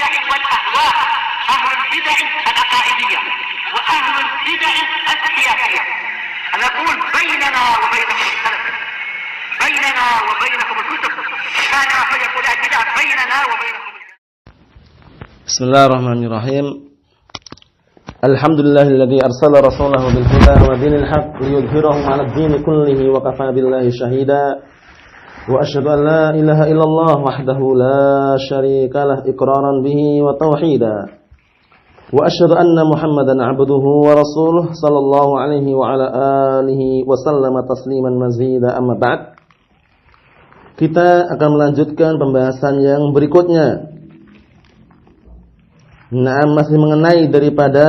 البدع والأهواء، أهل البدع العقائدية وأهل البدع السياسية. نقول بيننا وبينكم السلف، بيننا وبينكم الكتب، كان فيقول البدع بيننا وبينكم. بسم الله الرحمن الرحيم. الحمد لله الذي أرسل رسوله بالهدى ودين الحق ليظهره على الدين كله وكفى بالله شهيدا. وأشهد أن لا إله إلا الله وحده لا شريك له إقرارا به وتوحيدا. وأشهد أن محمدا عبده ورسوله صلى الله عليه وعلى آله وسلم تسليما مزيدا. Amma ba'd. Kita akan melanjutkan pembahasan yang berikutnya. Nah, masih mengenai daripada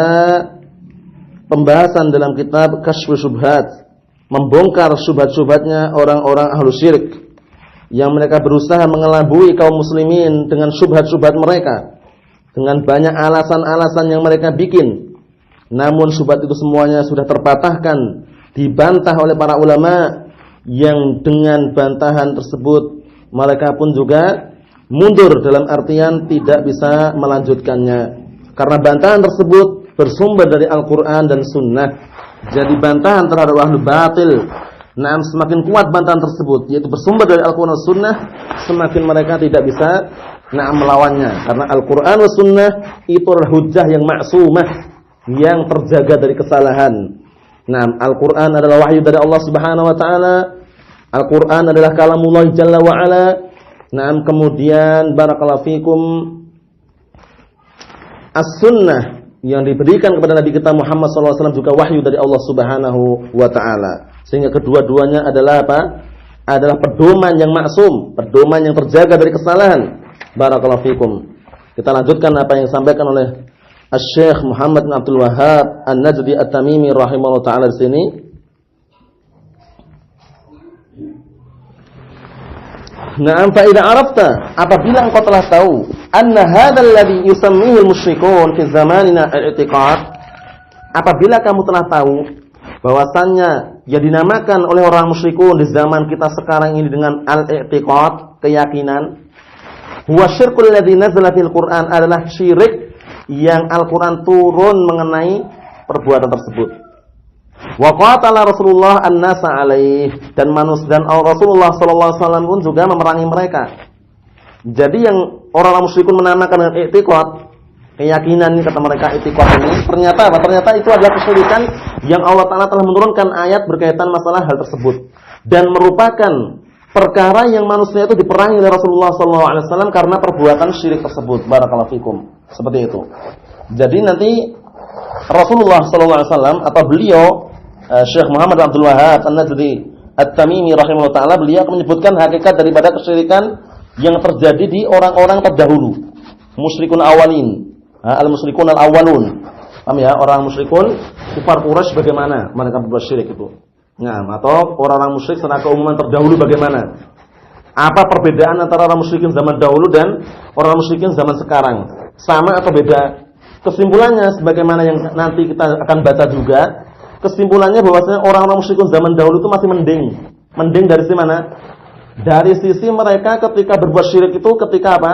pembahasan dalam kitab Kasyfus Syubhat, membongkar syubhat-syubhatnya orang-orang ahlu syirik yang mereka berusaha mengelabui kaum muslimin dengan syubhat-syubhat mereka, dengan banyak alasan-alasan yang mereka bikin. Namun syubhat itu semuanya sudah terpatahkan, dibantah oleh para ulama, yang dengan bantahan tersebut mereka pun juga mundur dalam artian tidak bisa melanjutkannya. Karena bantahan tersebut bersumber dari Al-Quran dan Sunnah. Jadi bantahan terhadap ahlu batil, nah, semakin kuat bantahan tersebut, yaitu bersumber dari Al-Quran dan Sunnah, semakin mereka tidak bisa melawannya. Karena Al-Quran dan Sunnah itu adalah hujjah yang maksumah, yang terjaga dari kesalahan. Nah, Al-Quran adalah wahyu dari Allah Subhanahu Wa Taala. Al-Quran adalah kalamullah Jalla wa Ala. Nah, kemudian barakallahu fikum, as-sunnah yang diberikan kepada Nabi kita Muhammad SAW juga wahyu dari Allah Subhanahu wa Ta'ala. Sehingga kedua-duanya adalah apa? Adalah pedoman yang maksum, pedoman yang terjaga dari kesalahan. Barakallahu fikum. Kita lanjutkan apa yang disampaikan oleh Asy-Syaikh Muhammad bin Abdul Wahhab An-Najdi At-Tamimi rahimahullah taala di sini. Na'am, fa idza arafta, apabila engkau telah tahu, anna hadzal ladzi yusammihi al-musyrikun fi zamanina al-i'tiqad, apabila kamu telah tahu bahwasannya yang dinamakan oleh orang musyrikun di zaman kita sekarang ini dengan al-i'tiqad, keyakinan, huwa syirkul ladzi nazala fil Qur'an, adalah syirik yang Al-Qur'an turun mengenai perbuatan tersebut. Wa qatala Rasulullah an-nasa alaih, dan Rasulullah sallallahu alaihi wasallam pun juga memerangi mereka. Jadi yang orang-orang musyrikun menamakan dengan i'tiqad, keyakinan ini, kata mereka i'tiqad ini, ternyata apa? Ternyata itu adalah kesyirikan yang Allah Taala telah menurunkan ayat berkaitan masalah hal tersebut, dan merupakan perkara yang manusia itu diperangi oleh Rasulullah sallallahu alaihi wasallam karena perbuatan syirik tersebut. Barakallahu fikum. Seperti itu. Jadi nanti Rasulullah sallallahu alaihi wasallam atau beliau Syekh Muhammad Abdul Wahhab An-Najdi At-Tamimi rahimahullah taala, beliau menyebutkan hakikat daripada kesyirikan yang terjadi di orang-orang terdahulu, musyrikun awalin, al-musyrikun al-awwalun. Paham ya? Orang musyrikun kufar Quraisy bagaimana mereka berbuat syirik itu. Nah, atau orang-orang musyrik secara keumuman terdahulu bagaimana? Apa perbedaan antara orang musyrikin zaman dahulu dan orang musyrikin zaman sekarang? Sama atau beda? Kesimpulannya sebagaimana yang nanti kita akan baca juga, kesimpulannya bahwasanya orang-orang musyrikun zaman dahulu itu masih mending. Mending dari sisi mana? Dari sisi mereka ketika berbuat syirik itu ketika apa?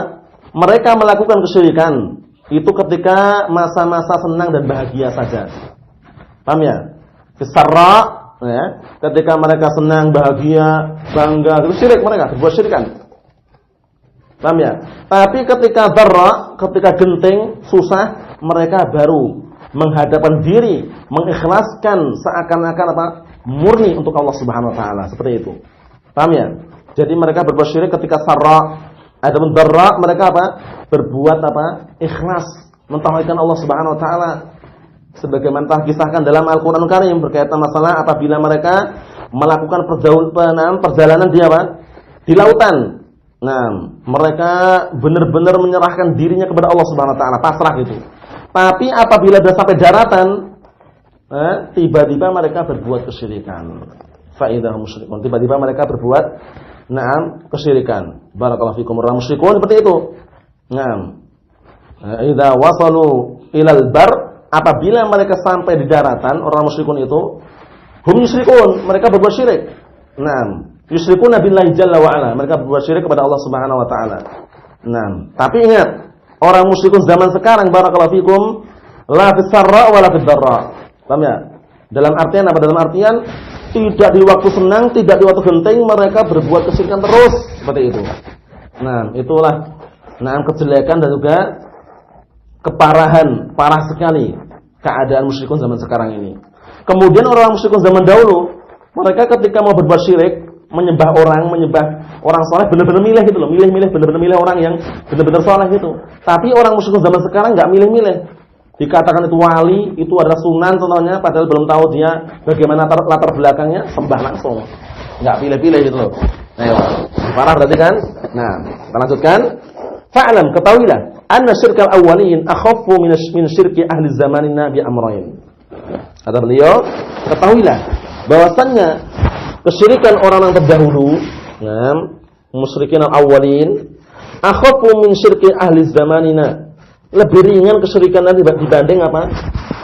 Mereka melakukan kesyirikan itu ketika masa-masa senang dan bahagia saja. Paham ya? Fisarra, ya, ketika mereka senang, bahagia, bangga, itu syirik mereka, berbuat syirikan. Paham ya? Tapi ketika darra, ketika genting, susah, mereka baru menghadapkan diri, mengikhlaskan seakan-akan apa? Murni untuk Allah Subhanahu wa taala, seperti itu. Paham ya? Jadi mereka berbuat syirik ketika sarra, adapun darra mereka apa? Berbuat apa? Ikhlas, mentauhidkan Allah Subhanahu wa taala. Sebagaimana telah kisahkan dalam Al-Qur'an Karim berkaitan masalah apabila mereka melakukan perjalanan di apa? Di lautan. Nah, mereka benar-benar menyerahkan dirinya kepada Allah Subhanahu wa taala, pasrah gitu. Tapi apabila sudah sampai daratan, tiba-tiba mereka berbuat kesyirikan. Faidahum musyrikun. Tiba-tiba mereka berbuat kesyirikan. Barakallahu fikum. Orang musyrikun seperti itu. Naam. Idza wasalu ilal bar, apabila mereka sampai di daratan, orang musyrikun itu hum yusyrikun, mereka berbuat syirik. Naam. Yusyrikuna billahi jalla wa ala, mereka berbuat syirik kepada Allah Subhanahu wa taala. Naam. Tapi ingat, orang musyrikun zaman sekarang barakallahu fikum la fis sarra wa la fid darra. Paham ya? Dalam artian apa? Dalam artian tidak di waktu senang, tidak di waktu genting mereka berbuat kesyirikan terus seperti itu. Nah, itulah kejelekan dan juga keparahan, parah sekali keadaan musyrikun zaman sekarang ini. Kemudian orang musyrikun zaman dahulu, mereka ketika mau berbuat syirik, menyembah orang saleh benar-benar milih gitu loh, benar-benar milih orang yang benar-benar saleh gitu. Tapi orang musyrikun zaman sekarang enggak milih-milih. Dikatakan itu wali, itu adalah sunan contohnya, padahal belum tahu dia bagaimana latar belakangnya, sembah langsung. Enggak pilih-pilih gitu loh. Ayo, parah berarti kan? Nah, kita lanjutkan. Fa'lam, ketahuilah, anna syirkal awwalin akhaffu min syirki ahli zamanina bi amrayn. Kata beliau, ketahuilah bahwasannya kesyirikan orang yang terdahulu, musyrikin al-awwalin, akhaffu min syirki ahli zamanina. Lebih ringan kesyirikan dibanding apa?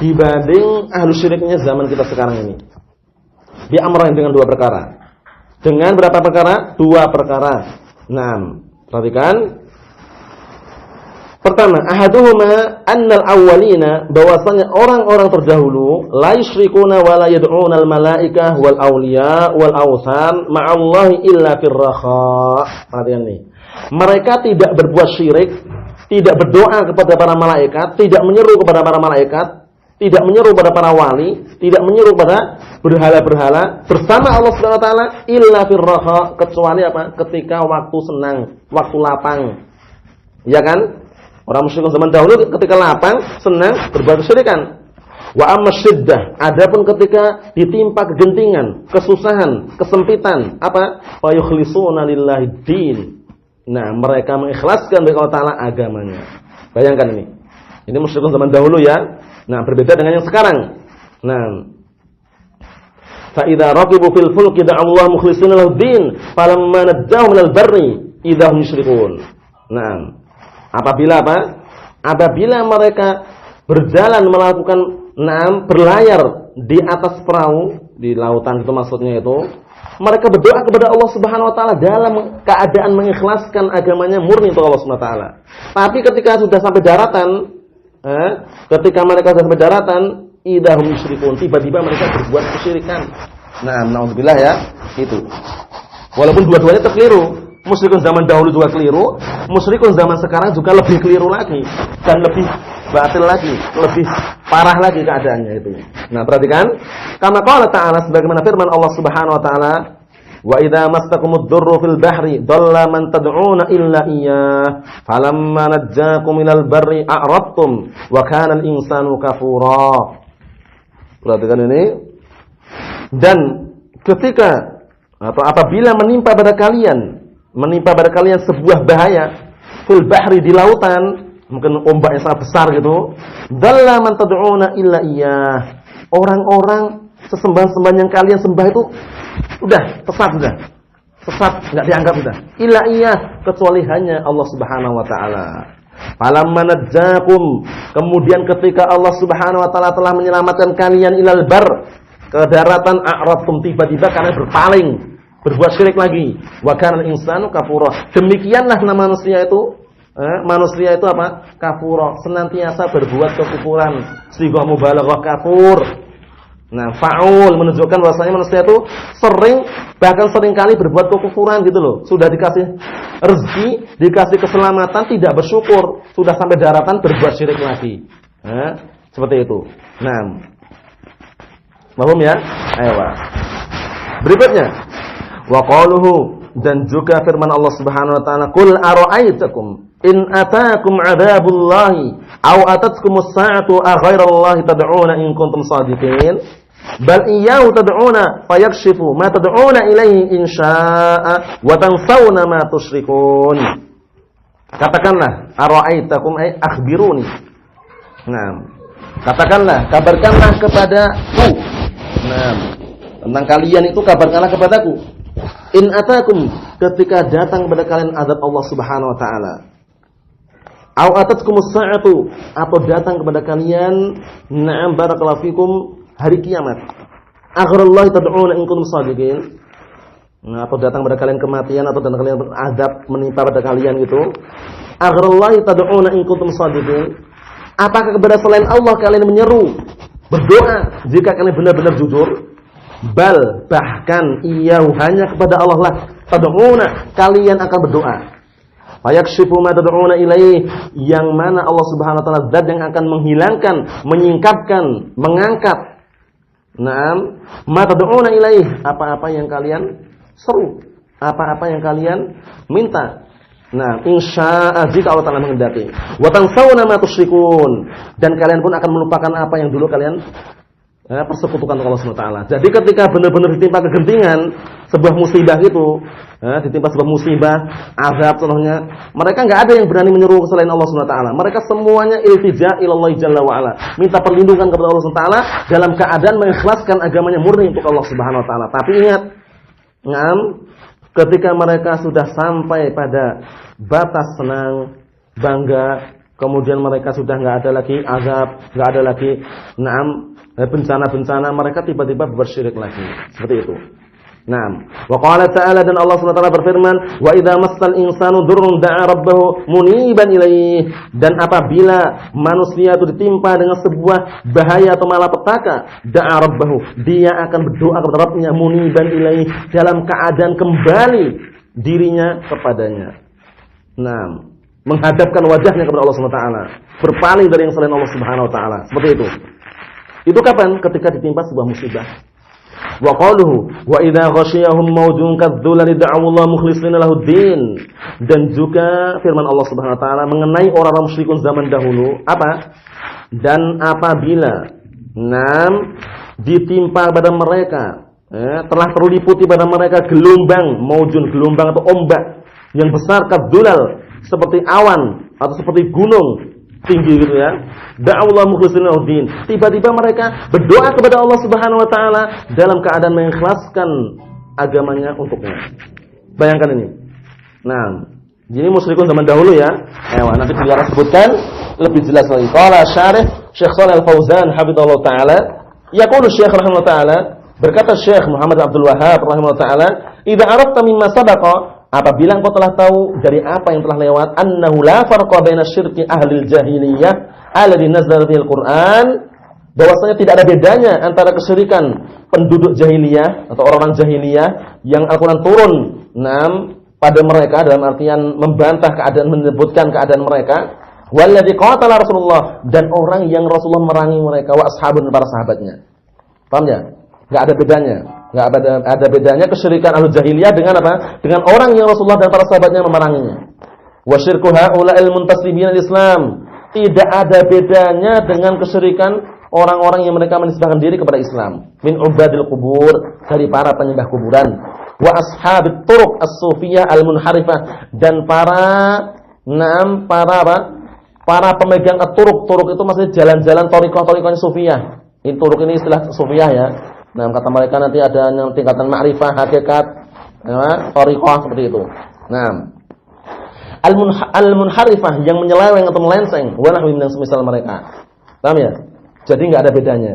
Dibanding ahli syiriknya zaman kita sekarang ini. Bi amrayn, dengan dua perkara. Dengan berapa perkara? Dua perkara. Nah, perhatikan. Pertama, ahaduhuma annal awwalina, bahwasanya orang-orang terdahulu la yusyrikuna wa la yad'una al-malaikah wal awliya wal awsan ma'allahi illa firraha. Perhatikan nih. Mereka tidak berbuat syirik, tidak berdoa kepada para malaikat, tidak menyeru kepada para malaikat, tidak menyeru kepada para wali, tidak menyeru kepada berhala-berhala bersama Allah Subhanahu wa taala illa firraha, kecuali apa? Ketika waktu senang, waktu lapang. Ya kan? Orang musyrik zaman dahulu ketika lapang, senang berbuat kesyirikan. Wa amma syiddah, adapun ketika ditimpa kegentingan, kesusahan, kesempitan, apa? Fa yukhlisuna lillahi din. Nah, mereka mengikhlaskan bagi Allah taala agamanya. Bayangkan ini. Ini musyrikun zaman dahulu ya. Nah, berbeda dengan yang sekarang. Nah, fa idza raqibu fil fulki da'allahu mukhlishina lahu din, falamma najjahum minal barri idza hum yusyrikun. Nah, apabila apa? Apabila mereka berjalan melakukan berlayar di atas perahu di lautan itu maksudnya itu, mereka berdoa kepada Allah Subhanahu wa taala dalam keadaan mengikhlaskan agamanya murni untuk Allah Subhanahu wa taala. Tapi ketika sudah sampai daratan, ketika mereka sudah sampai daratan, idahum yusyrikun, tiba-tiba mereka berbuat kesyirikan. Nah, naudzubillah ya, itu. Walaupun dua-duanya terkeliru. Musyrikun zaman dahulu juga keliru, musyrikun zaman sekarang juga lebih keliru lagi dan lebih batil lagi, lebih parah lagi keadaannya itu. Nah, perhatikan, kama qala ta'ala, sebagaimana firman Allah Subhanahu wa taala, wa idza mastakumud durru fil bahri dhalla man tad'una illa iyyah falamma najjakum minal barri a'radtum wa kana al-insanu kafura. Perhatikan ini. Dan ketika atau apabila menimpa pada kalian sebuah bahaya fil bahri, di lautan, mungkin ombak yang sangat besar gitu, dhalla man tad'una illa iyyah, orang-orang sesembahan-sembahan yang kalian sembah itu udah sesat, enggak dianggap sudah, illa iyyah, kecuali hanya Allah Subhanahu wa taala. Falamma najjakum, kemudian ketika Allah Subhanahu wa taala telah menyelamatkan kalian ilal bar, ke daratan, a'radtum, tiba-tiba kalian berpaling, berbuat syirik lagi. Wa kana al-insanu kafura. Demikianlah manusia itu apa? Kafura, senantiasa berbuat kekufuran. Sighah mubalaghah kafur. Nah, faul menunjukkan bahwasanya manusia itu bahkan sering kali berbuat kekufuran gitu loh. Sudah dikasih rezeki, dikasih keselamatan, tidak bersyukur. Sudah sampai daratan berbuat syirik lagi. Seperti itu. Nah, paham ya? Ayo, berikutnya, wa qaluhu, dan juga firman Allah Subhanahu wa taala, qul ara'aitakum in ataakum 'adzabullahi aw atatkumus sa'atu aghairallahi tad'una in kuntum shadiqin bal iyyahu tad'una fayakshifu ma tad'una ilaihi in syaa'a wa tansawna ma tusyrikun. Katakanlah, ara'aitakum ay akhbiruni. Nah, katakanlah, kabarkanlah kepadaku. Nah, tentang kalian itu kabarkanlah kepadaku. In atakum, ketika datang kepada kalian azab Allah Subhanahu wa taala. Au atatkumus sa'atu, atau datang kepada kalian, na'am barakallahu fikum, hari kiamat. Aghrallahi tad'una in kuntum shadiqin. Nah, atau datang kepada kalian kematian, atau datang kalian azab menimpa pada kalian gitu. Aghairallahi tad'una in kuntum shadiqin? Apakah kepada selain Allah kalian menyeru, berdoa jika kalian benar-benar jujur? Bal, bahkan hanya kepada Allah lah tad'una, kalian akan berdoa. Fayakshifu ma tad'una ilaih, yang mana Allah Subhanahu wa taala zat yang akan menghilangkan, menyingkapkan, mengangkat. Naam, ma tad'una ilaih, apa-apa yang kalian seru, apa-apa yang kalian minta. Nah, insya'a jika Allah Ta'ala menghendaki. Wa tansawna ma tusyrikun, dan kalian pun akan melupakan apa yang dulu kalian persekutukan Allah Subhanahu wa taala. Jadi ketika benar-benar ditimpa kegentingan, sebuah musibah itu, ditimpa sebuah musibah, azab contohnya, mereka enggak ada yang berani menyeru selain Allah Subhanahu wa taala. Mereka semuanya iltija ilallah jalla wa ala, minta perlindungan kepada Allah Subhanahu wa taala dalam keadaan mengikhlaskan agamanya murni untuk Allah Subhanahu wa taala. Tapi ingat, ketika mereka sudah sampai pada batas senang, bangga, kemudian mereka sudah enggak ada lagi azab, enggak ada lagi bencana-bencana, mereka tiba-tiba bersyirik lagi. Seperti itu. Naam. Wa qala ta'ala, dan Allah Subhanahu wa taala berfirman, "Wa idza massal insanu durrun da'a rabbahu muniban ilaih." Dan apabila manusia itu ditimpa dengan sebuah bahaya atau malapetaka, da'a rabbahu, dia akan berdoa kepada Rabbnya, muniban ilaih, dalam keadaan kembali dirinya kepadanya. Naam. Menghadapkan wajahnya kepada Allah Subhanahu wa taala, berpaling dari yang selain Allah Subhanahu wa taala. Seperti itu. Itu kapan? Ketika ditimpa sebuah musibah. Wa qaluhu wa idza ghasyiyahum mawjun kadzulali da'awullaha mukhlishina lahuddin. Dan juga firman Allah Subhanahu wa taala mengenai orang-orang musyrikun zaman dahulu, apa? Dan apabila ditimpa pada mereka, telah terliputi pada mereka gelombang, mawjun, gelombang atau ombak yang besar, kadzulal, seperti awan atau seperti gunung tinggi gitu ya. Da'awullaha mukhlishina lahuddin. Tiba-tiba mereka berdoa kepada Allah Subhanahu wa taala dalam keadaan mengikhlaskan agamanya untuknya. Bayangkan ini. Nah, ini musyrikun zaman dahulu ya. Nanti beliau sebutkan lebih jelas lagi. Qala syarih Syekh Shalih Al-Fauzan hafizallahu taala, yaqulu Syekh rahimahullah taala, berkata Syekh Muhammad Abdul Wahhab rahimahullah taala, "Idza arafta mimma sabaqa", apabila engkau telah tahu dari apa yang telah lewat, annahu la farqa baina syirki ahli jahiliyah alladhi nazala fil Qur'an, bahwasanya tidak ada bedanya antara kesyirikan penduduk jahiliyah atau orang-orang jahiliyah yang Al-Qur'an turun pada mereka, dalam artian membantah keadaan, menyebutkan keadaan mereka, walladzi qatala Rasulullah, dan orang yang Rasulullah merangi mereka, wa ashabun, para sahabatnya. Paham ya? Enggak ada bedanya. Enggak ada bedanya kesyirikan ahli jahiliyah dengan apa? Dengan orang yang Rasulullah dan para sahabatnya memeranginya. Wa syirku haula'il muntasibina al-Islam. Tidak ada bedanya dengan kesyirikan orang-orang yang mereka menisbahkan diri kepada Islam. Min ubadil qubur, dari para penyembah kuburan. Wa ashabit turuq as-sufiyah al-munharifah, dan para pemegang at-turuq. Turuq itu maksudnya jalan-jalan thariqah-thariqahnya sufiyah. Ini turuq ini istilah sufiyah ya. Nah, kata mereka nanti ada yang tingkatan ma'rifah, hakikat, thariqah, seperti itu. Nah, al-munharifah, yang menyeleweng atau melenceng, wa nahwihim, yang semisal mereka. Paham ya? Jadi enggak ada bedanya.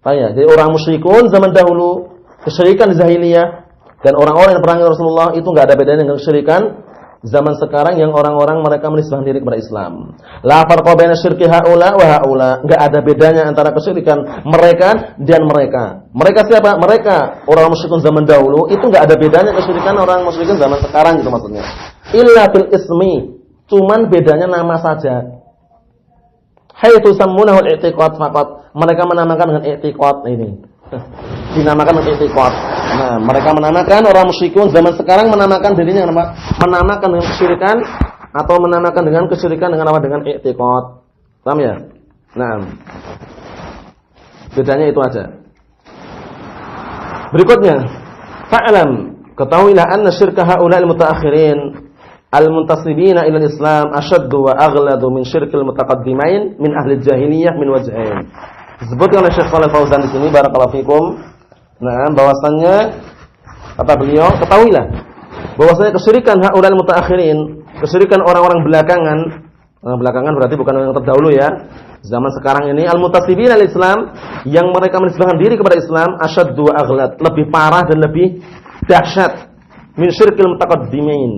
Paham ya? Jadi orang musyrikun zaman dahulu, kesyirikan jahiliyah, dan orang-orang yang perangi Rasulullah itu enggak ada bedanya dengan kesyirikan zaman sekarang yang orang-orang mereka menisbahkan diri kepada Islam. La farqa baina syirki haula wa haula, enggak ada bedanya antara kesyirikan mereka dan mereka. Mereka siapa? Mereka orang musyrikun zaman dahulu itu enggak ada bedanya kesyirikan orang musyrikun zaman sekarang gitu maksudnya. Illa bil ismi, cuman bedanya nama saja. Haitsu sammunahu al-i'tiqad faqat, mereka menamakan dengan i'tiqad ini. Dinamakan dengan i'tiqad. Nah, mereka menamakan, orang musyrikun zaman sekarang menamakan dirinya apa? Menamakan dengan kesyirikan atau menamakan dengan kesyirikan dengan apa? Dengan i'tiqad. Paham ya? Nah, bedanya itu aja. Berikutnya, fa'lam, ketahuilah anna syirka haula'il mutaakhirin al-muntasibina ila al-Islam ashaddu wa aghladu min syirkil mutaqaddimain min ahli jahiliyah min wajhain. Disebutkan oleh Syekh Shalih Al-Fauzan di sini, barakallahu fikum. Nah, bahwasannya kata beliau, ketahuilah bahwasanya kesyirikan haula'il mutaakhirin, kesyirikan orang-orang belakangan, belakangan berarti bukan yang terdahulu ya. Zaman sekarang ini al-muntasibina al-Islam, yang mereka menisbahkan diri kepada Islam, asyaddu wa aghlad, lebih parah dan lebih dahsyat min syirkil mutaqaddimin,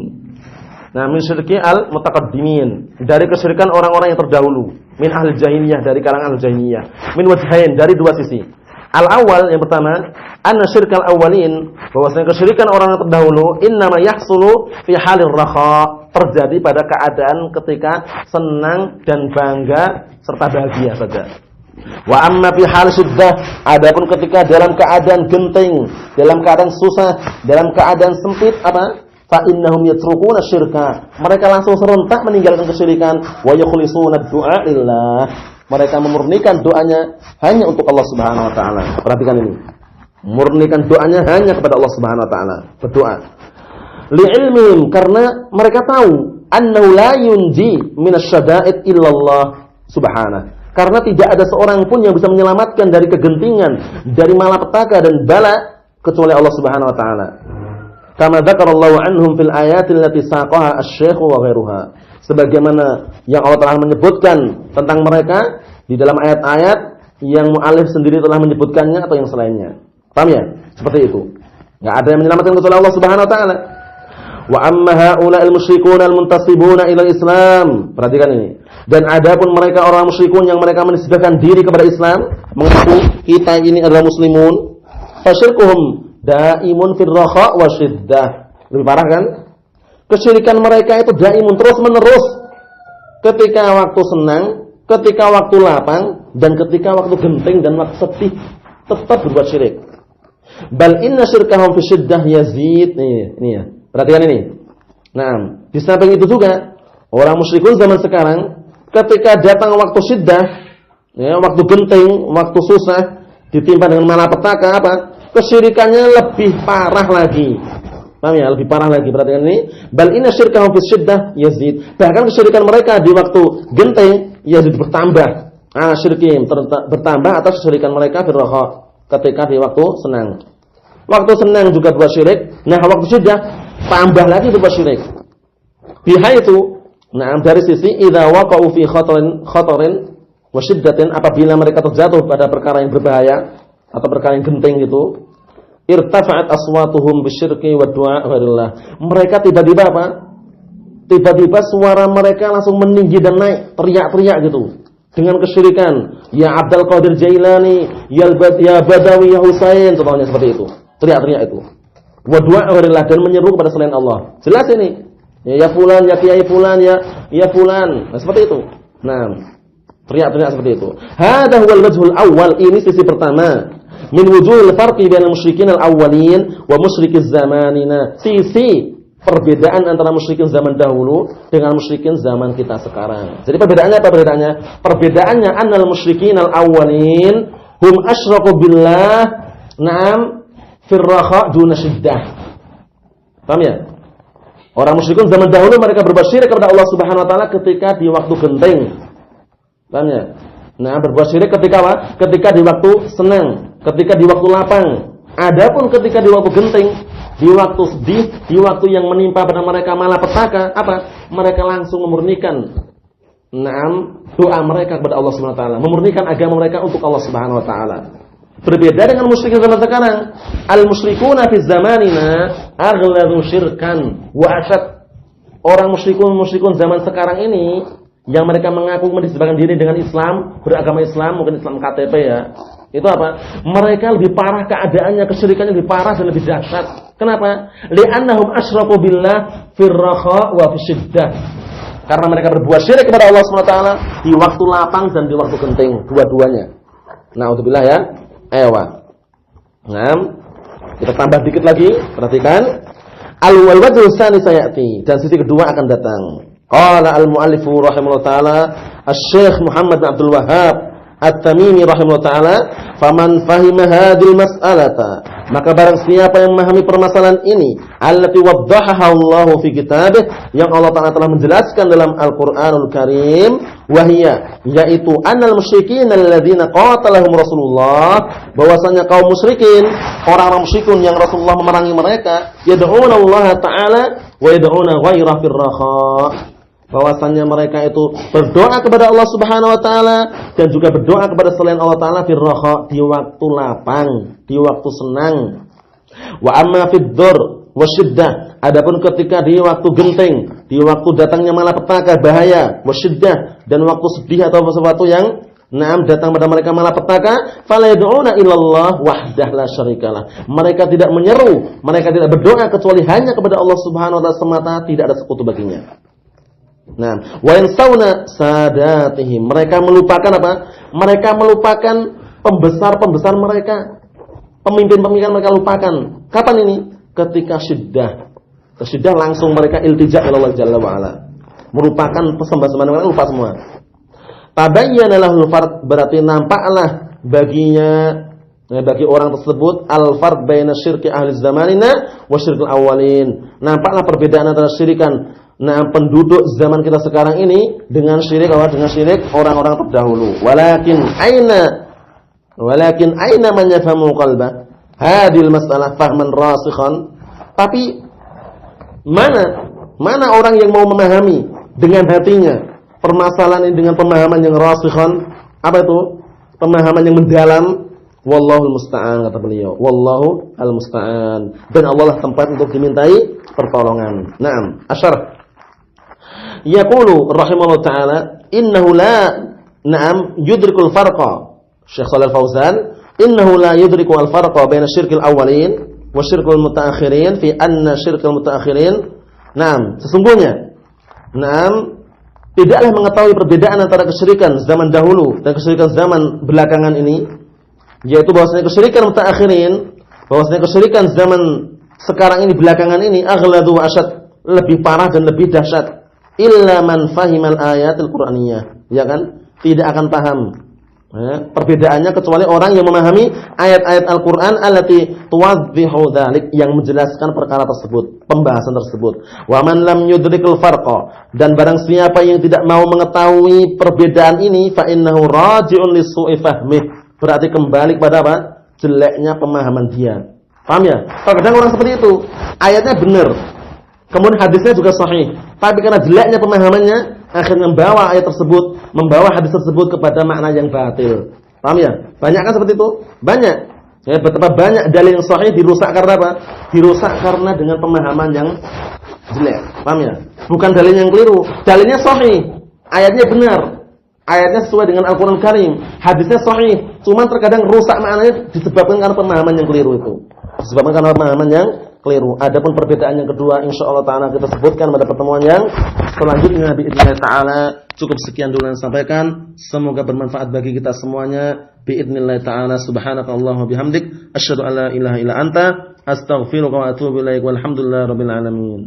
Nah, min syirki al-mutaqaddimin, dari kesyirikan orang-orang yang terdahulu, min ahli jahiliyah, dari kalangan al-jahiliyah, min wajhain, dari dua sisi. Al-awwal, yang pertama, anna syirkal awwalin, bahwasanya kesyirikan orang yang terdahulu innama yahsulu fi halir rakha, terjadi pada keadaan ketika senang dan bangga serta bahagia saja. Wa amma fi hal syiddah, adapun ketika dalam keadaan genting, dalam keadaan susah, dalam keadaan sempit, apa? Fa innahum yatrukuna syirka, mereka langsung serentak meninggalkan kesyirikan, wa yakhlisuna du'a lillah, mereka memurnikan doanya hanya untuk Allah Subhanahu wa taala. Perhatikan ini. Murnikan doanya hanya kepada Allah Subhanahu wa taala, berdoa. Li'ilmihim, karena mereka tahu annahu la yunji minasyada'id illallah subhanahu. Karena tidak ada seorang pun yang bisa menyelamatkan dari kegentingan, dari malapetaka dan bala kecuali Allah Subhanahu wa taala. Kama dzakarallahu anhum fil ayatil lati saqaha asy-syaikh wa ghairuha. Sebagaimana yang Allah telah menyebutkan tentang mereka di dalam ayat-ayat yang mu'alif sendiri telah menyebutkannya atau yang selainnya. Paham ya? Seperti itu. Enggak ada yang menyelamatkan kecuali Allah Subhanahu wa taala. Wa amma haula'il musyrikun al-muntasibuna ila Islam. Perhatikan ini. Dan adapun mereka orang musyrikun yang mereka menisbahkan diri kepada Islam, mengaku kita ini adalah muslimun, fasyirkuhum daimun fil rakha wa syiddah. Lebih parah kan? Kesyirikan mereka itu daimun, terus-menerus. Ketika waktu senang, ketika waktu lapang, dan ketika waktu genting dan waktu sedih, tetap berbuat syirik. Bal inna syirkahum fi syiddah yazid. Ini ya. Perhatikan ini. Nah, di samping itu juga orang musyrikun zaman sekarang ketika datang waktu syiddah, ya, waktu genting, waktu susah, ditimpa dengan malapetaka, apa? Kesyirikannya lebih parah lagi. Paham ya? Lebih parah lagi. Perhatikan ini. Bal inna syirkahum fi syiddah yazid. Bahkan kesyirikan mereka di waktu genting yazid bertambah. Syirkim bertambah atas kesyirikan mereka fi rakha, ketika di waktu senang. Waktu senang juga berbuat syirik. Nah, waktu syiddah tambah lagi berbuat syirik. Bihaitu, nah, dari sisi idza waqa'u fi khatarin wa syiddatin, apabila mereka terjatuh pada perkara yang berbahaya atau perkara yang genting gitu, irtafa'at aswatuhum bisyirki wa du'a gharillah. Mereka tiba-tiba apa? Tiba-tiba suara mereka langsung meninggi dan naik, teriak-teriak gitu dengan kesyirikan. Ya Abdul Qadir Jailani, ya Badawi, ya Husain, contohnya seperti itu. Teriak-teriak itu. Wa du'a gharillah, dan menyeru kepada selain Allah. Jelas ini. Ya fulan, ya kiai fulan, ya fulan. Nah, seperti itu. Nah, teriak-teriak seperti itu. Hadza huwal wajhul awwal, ini sisi pertama. Min wujuhil farqi bainal musyrikin al-awwalin wa musyrikiz zamanina. Sisi perbedaan antara musyrikin zaman dahulu dengan musyrikin zaman kita sekarang. Jadi perbedaannya apa perbedaannya? Perbedaannya annal musyrikin al-awwalin hum asyraku billah, na'am, fir rakha duna syiddah. Paham ya? Orang musyrikun zaman dahulu mereka berbuat syirik kepada Allah Subhanahu wa taala ketika di waktu genting. Paham ya? Nah, berbuat syirik ketika apa? Ketika di waktu senang, ketika di waktu lapang. Adapun ketika di waktu genting, di waktu sedih, di waktu yang menimpa pada mereka malapetaka, apa? Mereka langsung memurnikan doa mereka kepada Allah Subhanahu wa taala, memurnikan agama mereka untuk Allah Subhanahu wa taala. Berbeda dengan musyrikin zaman sekarang. Al-musyrikuna fi zamanina aghladu syirkan wa asyad. Orang musyrikun zaman sekarang ini yang mereka mengaku menisbahkan diri dengan Islam, beragama Islam, mungkin Islam KTP ya. Itu apa? Mereka lebih parah keadaannya, kesyirikannya lebih parah dan lebih dahsyat. Kenapa? Li'annahum asyraku billah fir rakha wa fi syiddah. Karena mereka berbuat syirik kepada Allah Subhanahu wa taala di waktu lapang dan di waktu genting, dua-duanya. Na'udzubillah ya. Ewa. Nah, kita tambah dikit lagi, perhatikan. Al-wal wajhu tsani sayati, dan sisi kedua akan datang. Qala al-muallifu rahimahullah taala, Asy-Syaikh Muhammad bin Abdul Wahhab At-Tamimi rahimahullah taala, "Faman fahima hadhil mas'alata," maka barang siapa yang memahami permasalahan ini, allati waddahaha Allah fi kitabih, yang Allah Taala telah menjelaskan dalam Al-Qur'anul Karim, wahia, yaitu annal musyrikin alladzina qatalahum Rasulullah, bahwasanya kaum musyrikin, orang-orang musyrikun yang Rasulullah memerangi mereka, yad'una Allah Ta'ala wa yad'una ghairahu fir rakha, bahwasanya mereka itu berdoa kepada Allah Subhanahu wa taala dan juga berdoa kepada selain Allah Taala fir rakha, di waktu lapang, di waktu senang. Wa amma fid dur, wasyiddah. Adapun ketika di waktu genting, di waktu datangnya malapetaka, bahaya, wasyiddah, dan waktu sedih atau sesuatu yang datang pada mereka malapetaka, fala yad'una illallah wahdah la syarikalah. Mereka tidak menyeru, mereka tidak berdoa kecuali hanya kepada Allah Subhanahu wa taala semata, tidak ada sekutu baginya. Nah, wa yansawna sadatihim. Mereka melupakan apa? Mereka melupakan pembesar-pembesar mereka. Pemimpin-pemimpin mereka lupakan. Kapan ini? Ketika syiddah. Syiddah langsung mereka iltija ila Allah Jalla wa ala. Merupakan pesembahan mereka lupa semua. Tabayyana lahul fard, berarti nampaklah baginya, bagi orang tersebut al-fard baina syirki ahli zamanina wa syirkil awwalin. Nampaklah perbedaan antara syirikan penduduk zaman kita sekarang ini dengan syirik orang-orang terdahulu. Walakin aina man yafhamu qalba hadil masalah fahman rasikhan. Tapi mana orang yang mau memahami dengan hatinya permasalahan ini dengan pemahaman yang rasikhan? Apa itu? Pemahaman yang mendalam. Wallahul musta'an, kata beliau. Wallahu al-musta'an. Dan Allah lah tempat untuk dimintai pertolongan. Naam, asyarah. Yaqulu rahimahullah ta'ala, innahu la yudrikul farqa. Syekh Shalal Fauzan, innahu la yudrikul farqa baina syirkil awwalin wa syirkul mutaakhirin fi anna syirkul mutaakhirin. Sesungguhnya tidaklah mengetahui perbedaan antara kesyirikan zaman dahulu dan kesyirikan zaman belakangan ini, yaitu bahwasanya kesyirikan mutaakhirin, bahwasanya kesyirikan zaman sekarang ini, belakangan ini, aghladu wa asyad, lebih parah dan lebih dahsyat. Illa man fahimal ayatil qur'aniyah, ya kan? Tidak akan paham perbedaannya kecuali orang yang memahami ayat-ayat Al-Qur'an allati tuwadhihu dzalik, yang menjelaskan perkara tersebut, pembahasan tersebut. Wa man lam yudrikul farqa, dan barang siapa yang tidak mau mengetahui perbedaan ini, fa innahu raji'un lisu'i fahmih, berarti kembali kepada apa? Jeleknya pemahaman dia. Paham ya? Kadang orang seperti itu, ayatnya benar, kemudian hadisnya juga sahih, tapi karena jeleknya pemahamannya, akhirnya membawa ayat tersebut, membawa hadis tersebut kepada makna yang batil. Paham ya? Banyak kan seperti itu? Banyak. Ya, betapa banyak dalil yang sahih dirusak karena apa? Dirusak karena dengan pemahaman yang jelek. Paham ya? Bukan dalil yang keliru. Dalilnya sahih, ayatnya benar, ayatnya sesuai dengan Al-Qur'an Karim, hadisnya sahih, cuman terkadang rusak maknanya disebabkan karena pemahaman yang keliru itu. Disebabkan karena pemahaman yang keliru. Adapun perbedaan yang kedua, insyaallah taala kita sebutkan pada pertemuan yang selanjutnya biidznillah taala. Cukup sekian dulu yang sampaikan. Semoga bermanfaat bagi kita semuanya. Biidznillah taala. Subhanakallahumma bihamdik asyhadu an la ilaha illa anta astaghfiruka wa atubu ilaik. Walhamdulillahirabbil alamin.